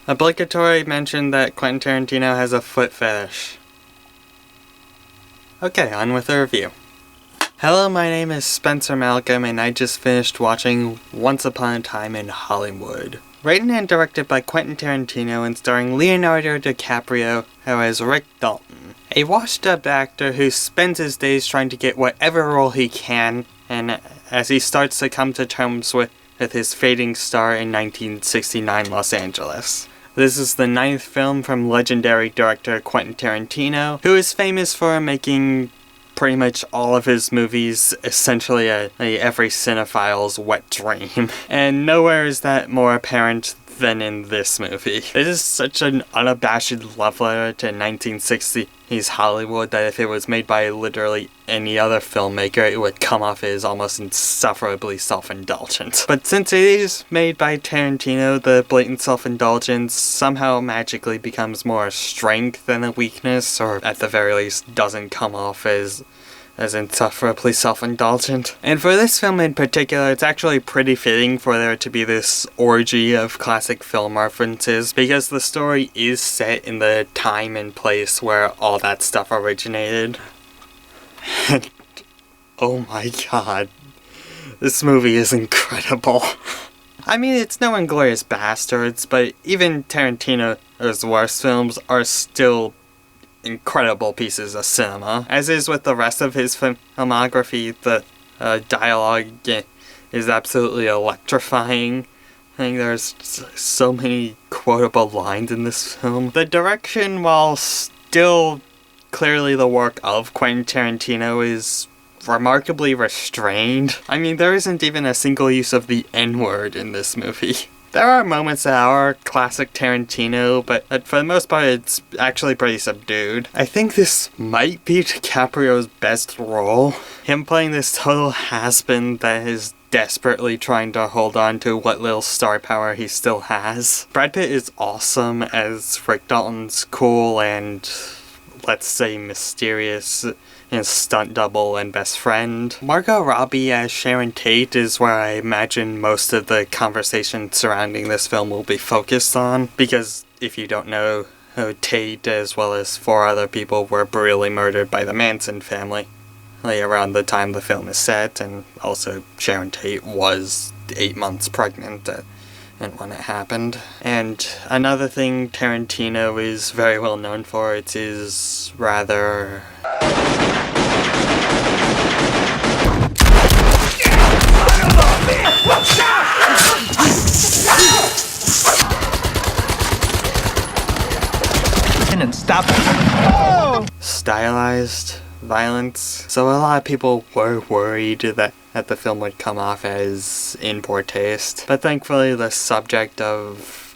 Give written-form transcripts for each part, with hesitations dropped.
Obligatory mention that Quentin Tarantino has a foot fetish. Okay, on with the review. Hello, my name is Spencer Malcolm, and I just finished watching Once Upon a Time in Hollywood. Written and directed by Quentin Tarantino and starring Leonardo DiCaprio as Rick Dalton, a washed-up actor who spends his days trying to get whatever role he can, and as he starts to come to terms with his fading star in 1969 Los Angeles. This is the 9th film from legendary director Quentin Tarantino, who is famous for making pretty much all of his movies essentially every cinephile's wet dream. And nowhere is that more apparent than in this movie. It is such an unabashed love letter to 1960s Hollywood that if it was made by literally any other filmmaker, it would come off as almost insufferably self-indulgent. But since it is made by Tarantino, the blatant self-indulgence somehow magically becomes more a strength than a weakness, or at the very least doesn't come off as insufferably self-indulgent. And for this film in particular, it's actually pretty fitting for there to be this orgy of classic film references, because the story is set in the time and place where all that stuff originated. And oh my god, this movie is incredible. I mean, it's no Inglourious Bastards, but even Tarantino's worst films are still incredible pieces of cinema. As is with the rest of his filmography, the dialogue is absolutely electrifying. I think there's so many quotable lines in this film. The direction, while still clearly the work of Quentin Tarantino, is remarkably restrained. I mean, there isn't even a single use of the N-word in this movie. There are moments that are classic Tarantino, but for the most part it's actually pretty subdued. I think this might be DiCaprio's best role. Him playing this total has-been that is desperately trying to hold on to what little star power he still has. Brad Pitt is awesome as Rick Dalton's cool and, let's say, mysterious and stunt double and best friend. Margot Robbie as Sharon Tate is where I imagine most of the conversation surrounding this film will be focused on, because if you don't know, Tate as well as 4 other people were brutally murdered by the Manson family around the time the film is set, and also Sharon Tate was 8 months pregnant and when it happened. And another thing Tarantino is very well known for, it's his rather Stop. Stylized violence. So a lot of people were worried that the film would come off as in poor taste. But thankfully the subject of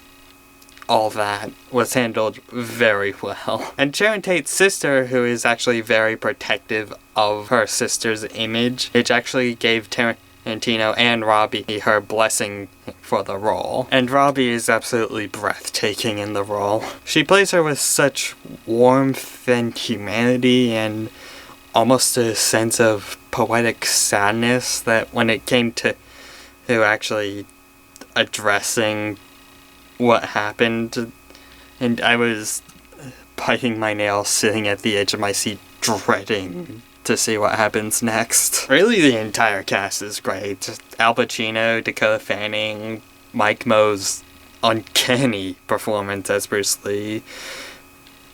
all that was handled very well. And Sharon Tate's sister, who is actually very protective of her sister's image, which actually gave Tarantino and Robbie her blessing for the role. And Robbie is absolutely breathtaking in the role. She plays her with such warmth and humanity and almost a sense of poetic sadness that when it came to actually addressing what happened, and I was biting my nails sitting at the edge of my seat dreading to see what happens next. Really, the entire cast is great. Al Pacino, Dakota Fanning, Mike Moe's uncanny performance as Bruce Lee,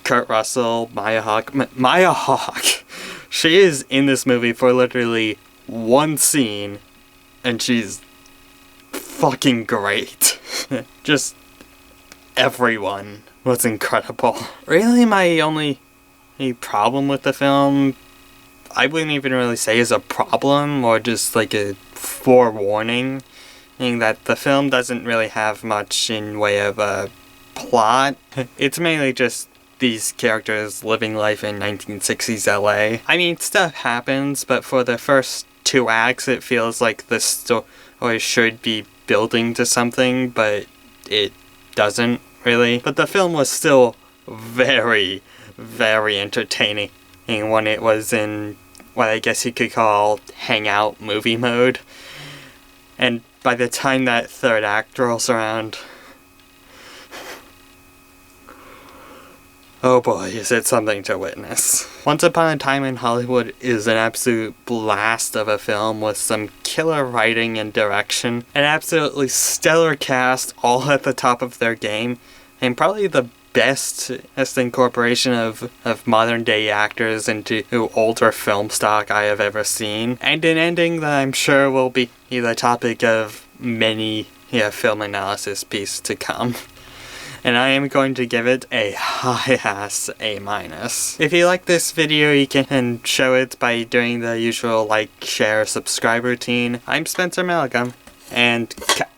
Kurt Russell, Maya Hawke. Maya Hawke! She is in this movie for literally one scene, and she's fucking great. Just everyone was incredible. Really, my only problem with the film, I wouldn't even really say is a problem, or just like a forewarning, meaning that the film doesn't really have much in way of a plot. It's mainly just these characters living life in 1960s LA. I mean, stuff happens, but for the first 2 acts it feels like the story should be building to something, but it doesn't really. But the film was still very, very entertaining when it was in what I guess you could call hangout movie mode. And by the time that 3rd act rolls around, Oh boy, is it something to witness. Once Upon a Time in Hollywood is an absolute blast of a film with some killer writing and direction, an absolutely stellar cast all at the top of their game, and probably the best incorporation of modern day actors into older film stock I have ever seen, and an ending that I'm sure will be the topic of many film analysis pieces to come. And I am going to give it a high-ass A-. If you like this video, you can show it by doing the usual like, share, subscribe routine. I'm Spencer Malcolm, and cut.